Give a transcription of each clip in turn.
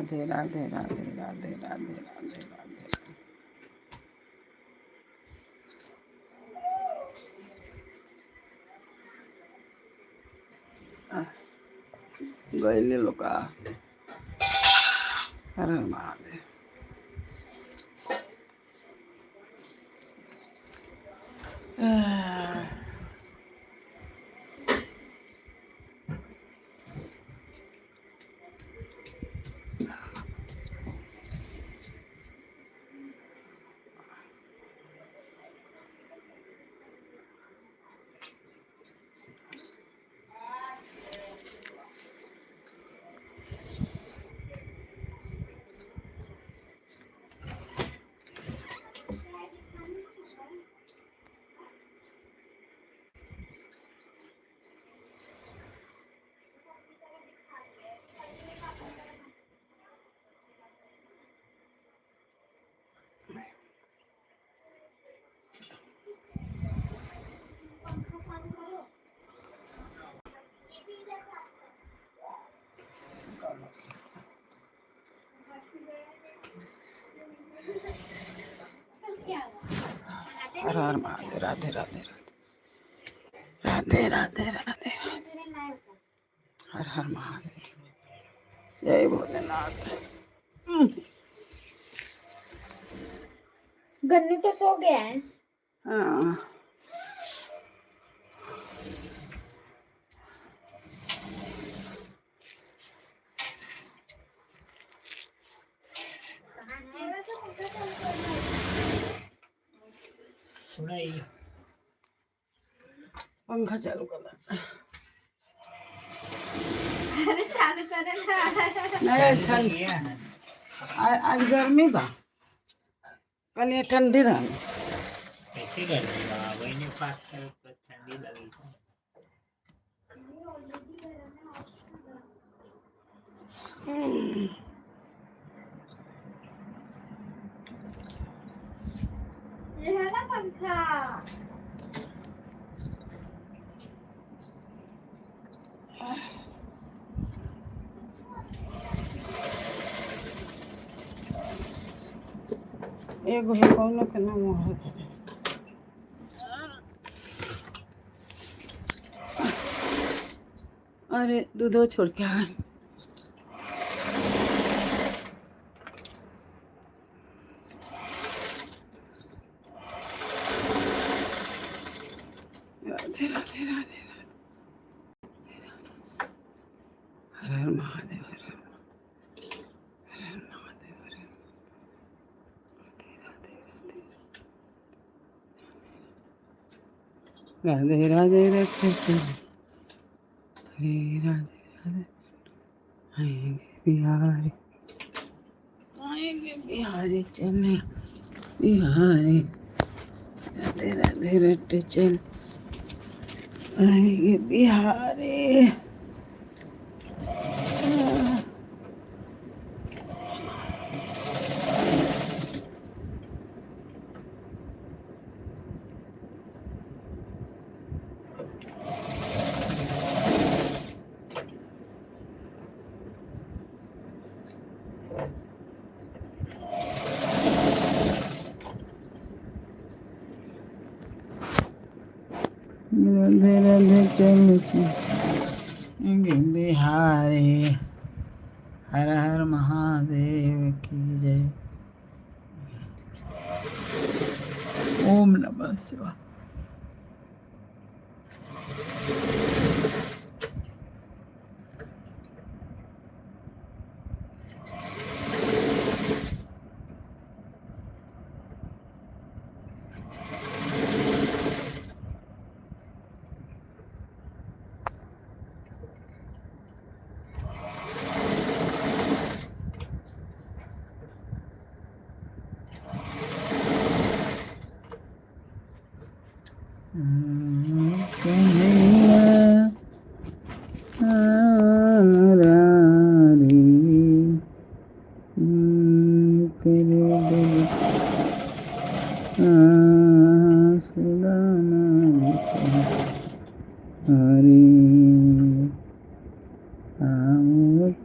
राधे राधे राधे राधे राधे राधे राधे गईले लोग हर हर महादेव हर हर महादेव राधे राधे राधे राधे राधे हर हर महादेव जय भोलेनाथ। गन्नू तो सो गया है। हाँ पंखा चालू कर अरे चालू करे ना। आज गर्मी बा कल ये ठंडी रही ऐसे गर्मी बा वही ने फास्ट कर तो ठंडी लगी ये है ना पंखा। एगो है कौन के नाम है अरे दूधो छोड़ के आए राधे राधे राधे हर हर महादेव हर हर महादेव हर राधे राधे रखे चले हरे राधे राधे आएंगे बिहारी चले बिहारी राधे राधे रटे चल आएंगे बिहारी राधे राधे चल बिहारी हर हर महादेव की जय ओम नमः शिवाय। हरे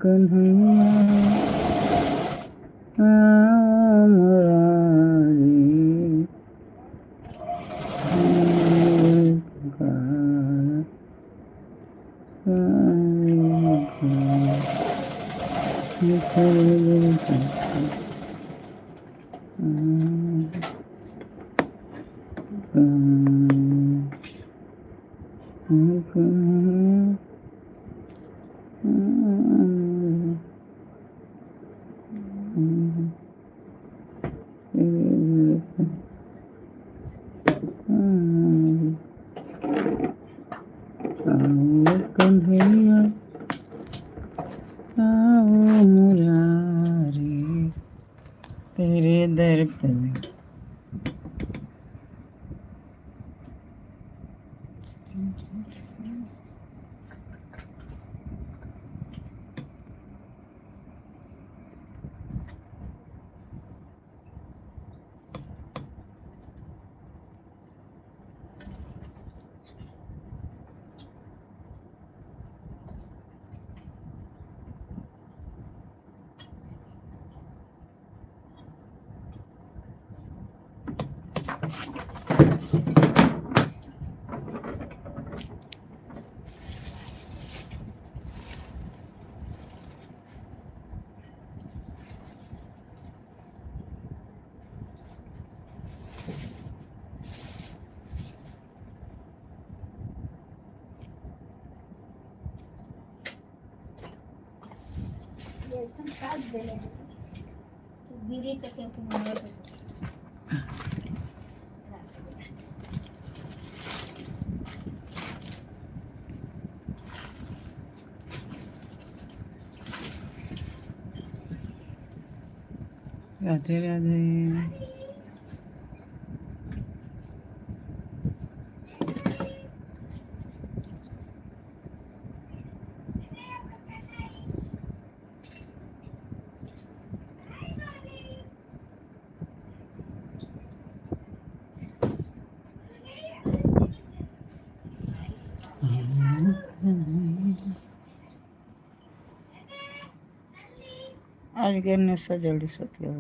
कन्हैया कन्हैया आओ मुरारी तेरे दर पे ये सब काट देले गिरी तक के मारे राधे राधे आज गिरने से जल्दी सोती हो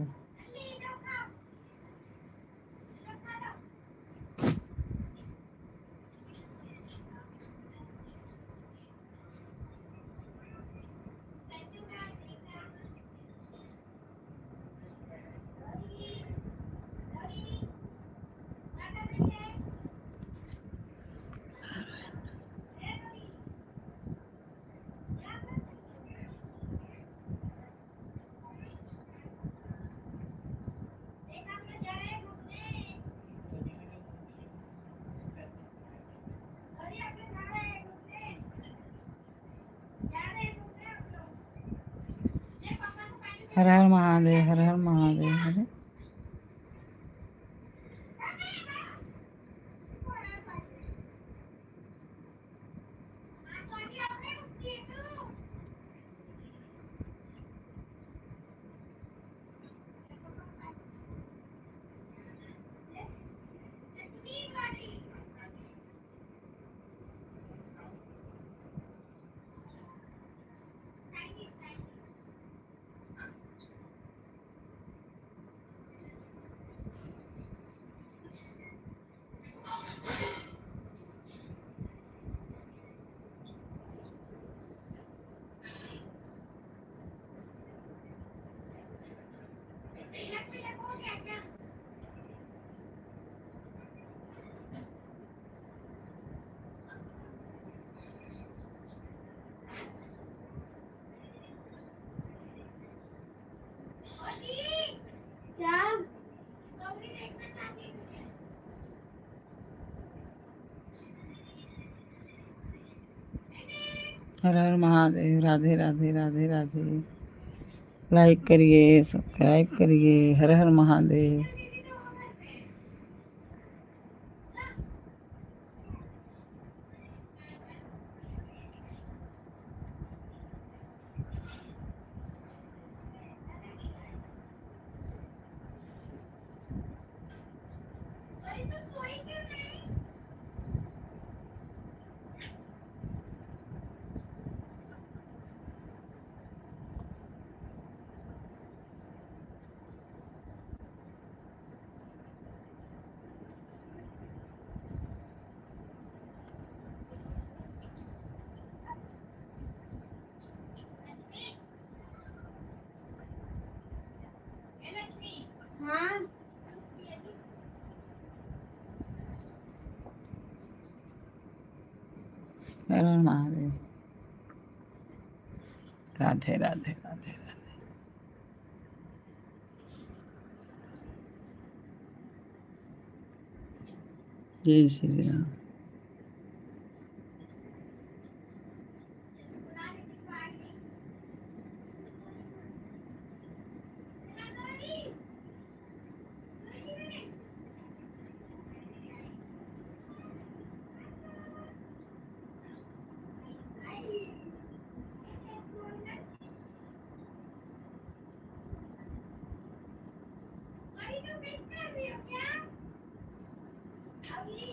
हर हर महादेव हर हर महादेव हरे हर हर महादेव राधे राधे राधे राधे लाइक करिए सब्सक्राइब करिए हर हर महादेव हाँ हर हर महादेव। राधे राधे राधे राधे। जय श्री राम। अभी तो मिस कर रही हो क्या? अभी